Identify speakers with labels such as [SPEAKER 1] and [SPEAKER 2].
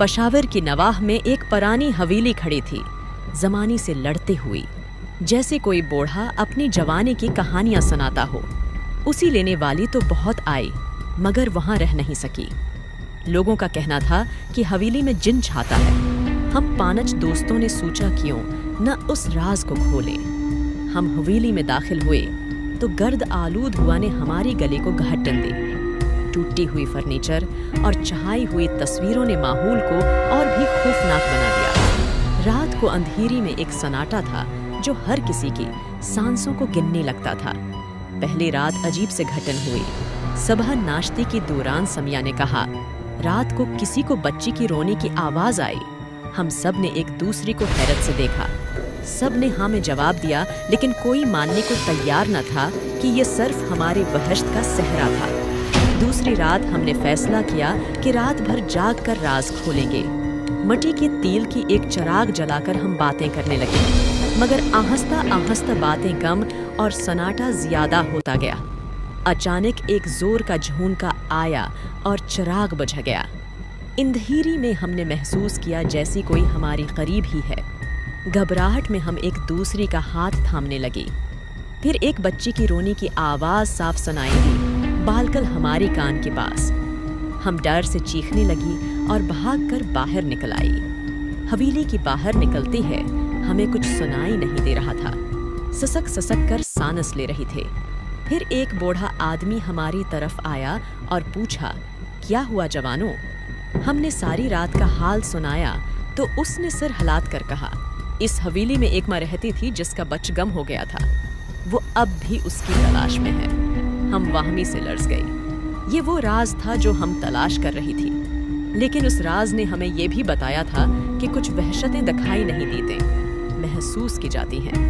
[SPEAKER 1] पशावर की नवाह में एक पुरानी हवेली खड़ी थी, जमाने से लड़ते हुई, जैसे कोई बूढ़ा अपनी जवानी की कहानियां सुनाता हो। उसी लेने वाली तो बहुत आई, मगर वहां रह नहीं सकी। लोगों का कहना था कि हवेली में जिन छाता है। हम 5 दोस्तों ने सोचा क्यों न उस राज को खोले। हम हवेली में दाखिल हुए तो गर्द आलूद हुआ ने हमारी गले को घटन दी। टूटी हुई फर्नीचर और चहाई हुई तस्वीरों ने माहौल को और भी खौफनाक बना दिया। रात को अंधेरी में एक सन्नाटा था जो हर किसी की सांसों को गिनने लगता था। पहली रात अजीब से घटन हुई। सुबह नाश्ते के दौरान समिया ने कहा, रात को किसी को बच्ची की रोने की आवाज आई। हम सब ने एक दूसरे को हैरत से देखा। सब ने हाँ में जवाब दिया, लेकिन कोई मानने को तैयार न था कि ये सिर्फ हमारे बहश्त का सहरा था। दूसरी रात हमने फैसला किया कि रात भर जाग कर राज खोलेंगे। मट्टी के तेल की एक चिराग जलाकर हम बातें करने लगे, मगर आहिस्ता आहिस्ता बातें कम और सन्नाटा ज्यादा होता गया। अचानक एक जोर का झोंका आया और चिराग बुझ गया। अंधेरी में हमने महसूस किया जैसे कोई हमारे करीब ही है। घबराहट में हम एक दूसरे का हाथ थामने लगे। फिर एक बच्ची की रोने की आवाज साफ सुनाई दी, बालकल हमारे कान के पास। हम डर से चीखने लगी और भागकर बाहर निकल आई। हवेली के बाहर निकलते हैं हमें कुछ सुनाई नहीं दे रहा था। ससक ससक कर सांस ले रही थे। फिर एक बूढ़ा आदमी हमारी तरफ आया और पूछा, क्या हुआ जवानों? हमने सारी रात का हाल सुनाया तो उसने सिर हिलात कर कहा, इस हवेली में एक माँ रहती थी जिसका बचगम हो गया था। वो अब भी उसकी तलाश में है। हम वाहमी से लर्ज़ गई। ये वो राज था जो हम तलाश कर रही थी, लेकिन उस राज ने हमें ये भी बताया था कि कुछ वहशतें दिखाई नहीं देते, महसूस की जाती हैं।